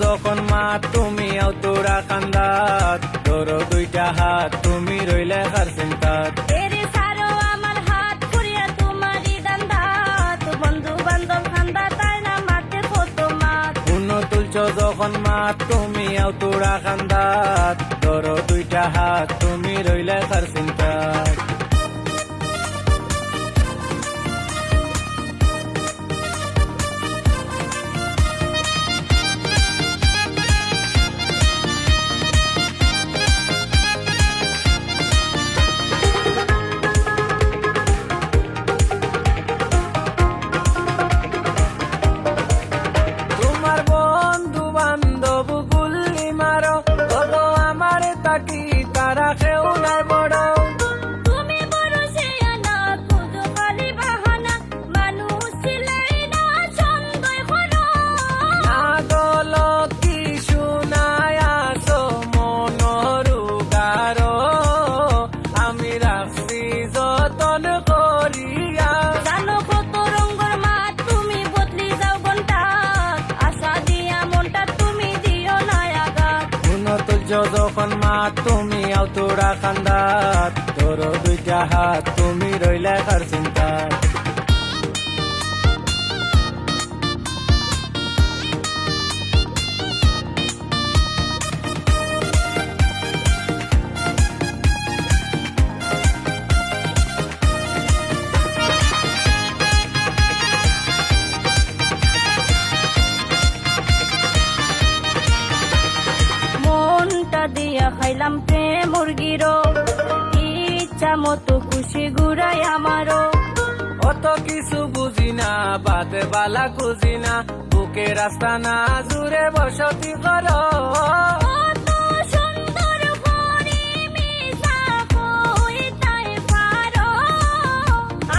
যখন মাত তুমি আও তোরা কান্দাত, ধরো দুইটা হাত তুমি রইলে কার চিন্তাত। এরে সারো আমার হাত পুরিয়া তোমারই দান্দাত, বন্ধু বান্ধব খান্দা তাই না মাতে কত মাত। পুণ্য তুলছ যখন মাত তুমি আও তোরা কান্দাত, ধরো দুইটা হাত তুমি রইলে কার চিন্তাত। তারা কেউ নাই বড়, তুমি বড় শেয়ানা খুঁজো খালি বাহানা, মানুষ ছিলাই না সন্দেহ করো। না দলো কি শুনায় আসো মনোরুগার, আমি রাখছি যতন করিয়া। জানো কত রঙের মাত তুমি বদলি যাও ঘন্টা, আশা দিয়া মনটা তুমি দিও না আঘাত। পুণ্য তুলছ যখন মাত তুমি আও তোরা কান্দাত, ধরো দুইটা হাত তুমি রইলে কার চিন্তাত। মনটা দিয়া খাইলাম প্রেম মুরগিরো, ইচ্ছা মতো খুশি ঘুরাই আমারও। অত কিছু বুঝি না বাদে বালা খুঁজি না, বুকে রাস্তা না জুড়ে বসতি করো। কত সুন্দর করে মিশা কইতাই পারো,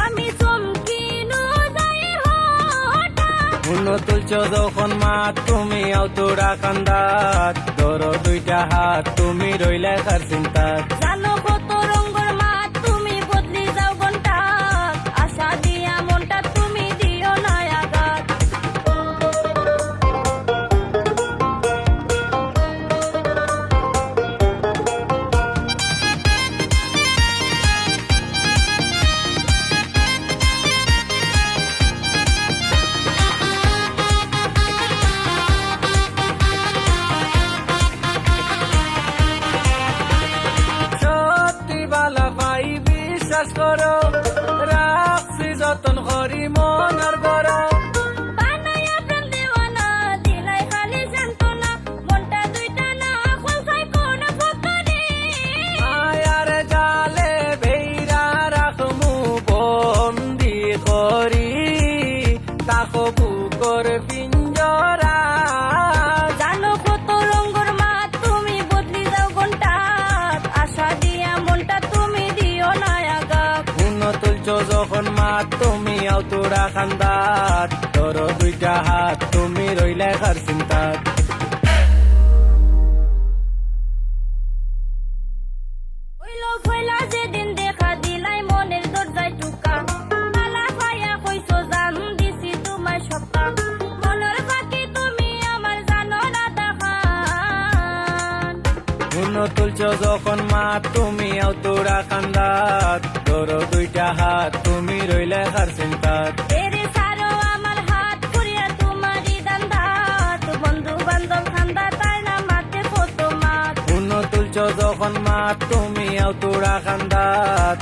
আমি চমকিনু যাই হঠাৎ। পুণ্য তুলছ যখন মাত তুমি আও তোরা কান্দাত, ধরো দুইটা হাত তুমি রইলে কার চিন্তাত। জানো কত রঙের মাত তুমি বদলি যাও ঘন্টা, আশা দিয়া মনটা তুমি দিও না আঘাত। সত্যি বালা পাই বিশ্বাস করো, রাখছি যতন করি মনার গরো। বানায়া প্রেম দেওয়ানা দিলাই খালি জানতনা, মনটা দুইটা না খোলসাই কোন ফকরে। মায়ার জালে বেইরা রাখমু বন্দি করি, তাকো বুকর পিঞ্জরা। জানো কত রঙের মাত তুমি বদলি যাও ঘন্টা, আশা দিয়া মনটা তুমি দিও না আঘাত। পুণ্য তুলছ যখন মাত তুমি আও তোরা কান্দাত, ধরো দুইটা হাত তুমি রইলে কার চিন্তাত। হইলো ফয়লা যেদিন দেখা দিলাই মনের দরজায় টুকা, মালা পায়া কইছো জান দিছি তোমায় সপ্তা, মনের বাকি তুমি আমার জানো না দেখান। পুণ্য তুলছ যখন মাত তুমি আও তোরা কান্দাত, ধরো দুইটা হাত তুমি রইলে কার চিন্তাত। এরে সারো আমার হাত পুরিয়া তোমারই দান্দাত, বন্ধু বান্ধব খান্দা তাই না মাতে কত মাত। পুণ্য তুলছ যখন মাত তুমি আও তোরা কান্দাত,